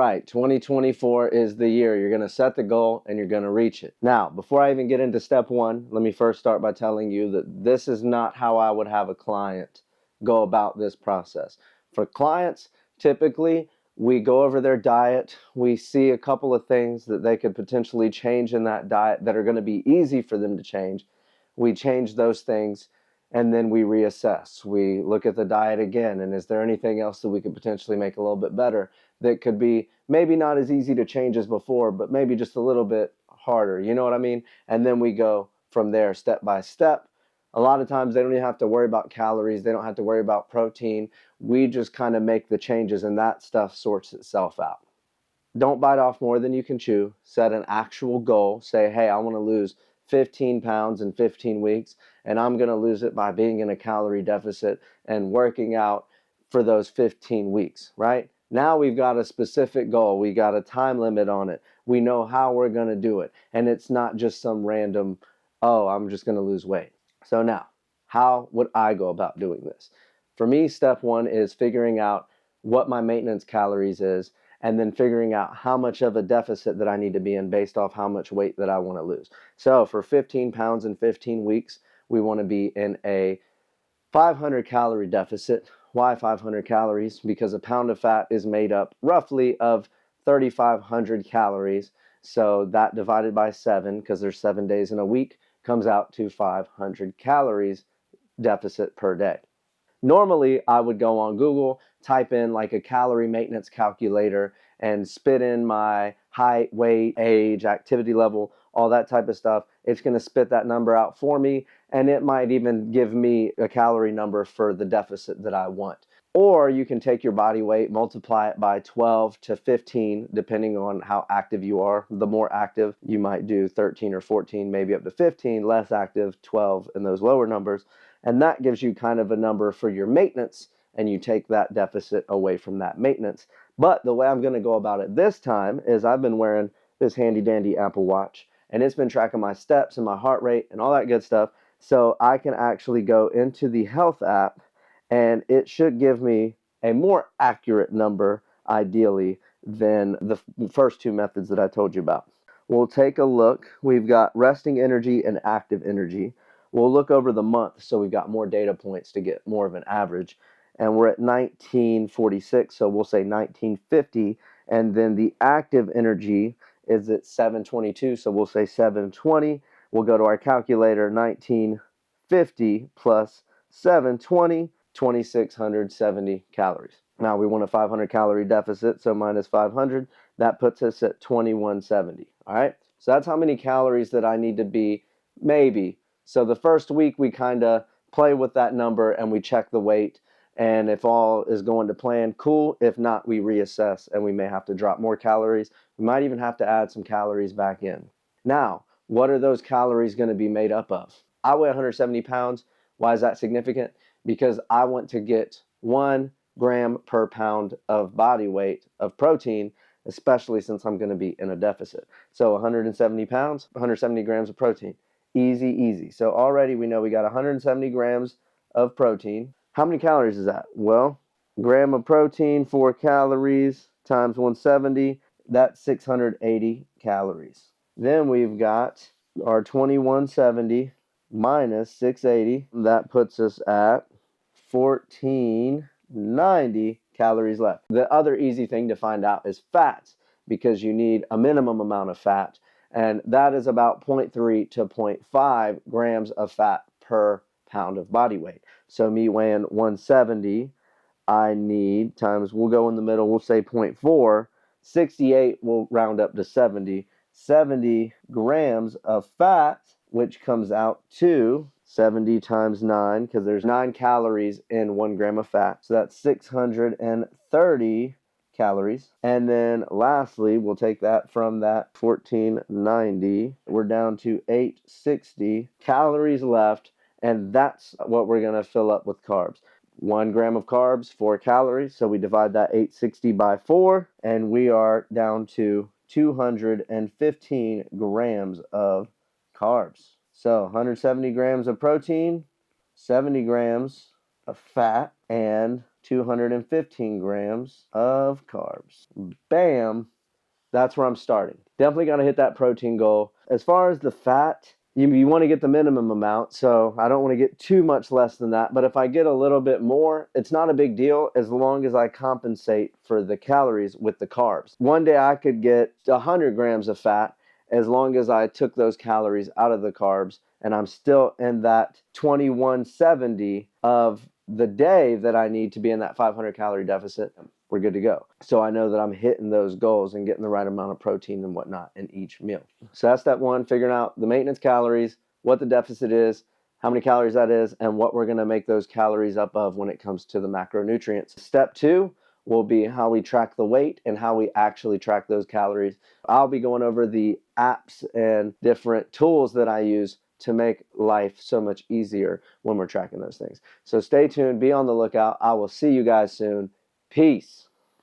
right, 2024 is the year. You're going to set the goal and you're going to reach it. Now, before I even get into step one, let me first start by telling you that this is not how I would have a client go about this process. For clients, typically, we go over their diet. We see a couple of things that they could potentially change in that diet that are going to be easy for them to change. We change those things and then we reassess. We look at the diet again, and is there anything else that we could potentially make a little bit better that could be maybe not as easy to change as before, but maybe just a little bit harder, you know what I mean? And then we go from there step by step. A lot of times they don't even have to worry about calories, they don't have to worry about protein. We just kind of make the changes and that stuff sorts itself out. Don't bite off more than you can chew. Set an actual goal. Say, hey, I want to lose 15 pounds in 15 weeks, and I'm going to lose it by being in a calorie deficit and working out for those 15 weeks, right? Now we've got a specific goal. We got a time limit on it. We know how we're going to do it. And it's not just some random, oh, I'm just going to lose weight. So now, how would I go about doing this? For me, step one is figuring out what my maintenance calories is, and then figuring out how much of a deficit that I need to be in based off how much weight that I want to lose. So for 15 pounds in 15 weeks, we want to be in a 500 calorie deficit. Why 500 calories? Because a pound of fat is made up roughly of 3,500 calories. So that divided by 7, because there's 7 days in a week, comes out to 500 calories deficit per day. Normally, I would go on Google, type in like a calorie maintenance calculator, and spit in my height, weight, age, activity level, all that type of stuff. It's going to spit that number out for me, and it might even give me a calorie number for the deficit that I want. Or you can take your body weight, multiply it by 12 to 15, depending on how active you are. The more active, you might do 13 or 14, maybe up to 15, less active, 12, and those lower numbers. And that gives you kind of a number for your maintenance, and you take that deficit away from that maintenance. But the way I'm going to go about it this time is I've been wearing this handy dandy Apple Watch, and it's been tracking my steps and my heart rate and all that good stuff. So I can actually go into the health app, and it should give me a more accurate number, ideally, than the first two methods that I told you about. We'll take a look. We've got resting energy and active energy. We'll look over the month so we've got more data points to get more of an average. And we're at 1946, so we'll say 1950. And then the active energy is at 722, so we'll say 720. We'll go to our calculator, 1950 plus 720, 2,670 calories. Now we want a 500 calorie deficit, so minus 500, that puts us at 2,170. All right, so that's how many calories that I need to be, maybe. So the first week we kind of play with that number and we check the weight. And if all is going to plan, cool. If not, we reassess and we may have to drop more calories. We might even have to add some calories back in. Now, what are those calories going to be made up of? I weigh 170 pounds. Why is that significant? Because I want to get 1 gram per pound of body weight of protein, especially since I'm going to be in a deficit. So 170 pounds, 170 grams of protein. Easy, easy. So already we know we got 170 grams of protein. How many calories is that? Well, gram of protein, 4 calories times 170, that's 680 calories. Then we've got our 2170 minus 680. That puts us at 1490 calories left. The other easy thing to find out is fats, because you need a minimum amount of fat, and that is about 0.3 to 0.5 grams of fat per pound of body weight. So me weighing 170, I need times, we'll go in the middle, we'll say 0.4, 68 will round up to 70, 70 grams of fat, which comes out to 70 times 9, because there's 9 calories in 1 gram of fat. So that's 630 calories. And then lastly, we'll take that from that 1490. We're down to 860 calories left, and that's what we're going to fill up with carbs. 1 gram of carbs, 4 calories. So we divide that 860 by 4, and we are down to 215 grams of carbs. So 170 grams of protein, 70 grams of fat, and 215 grams of carbs. Bam. That's where I'm starting. Definitely got to hit that protein goal. As far as the fat, you want to get the minimum amount, so I don't want to get too much less than that. But if I get a little bit more, it's not a big deal as long as I compensate for the calories with the carbs. One day I could get 100 grams of fat as long as I took those calories out of the carbs, and I'm still in that 2170 of the day that I need to be in that 500 calorie deficit. We're good to go. So I know that I'm hitting those goals and getting the right amount of protein and whatnot in each meal. So that's step one, figuring out the maintenance calories, what the deficit is, how many calories that is, and what we're going to make those calories up of when it comes to the macronutrients. Step two will be how we track the weight and how we actually track those calories. I'll be going over the apps and different tools that I use to make life so much easier when we're tracking those things. So stay tuned, be on the lookout. I will see you guys soon. Peace.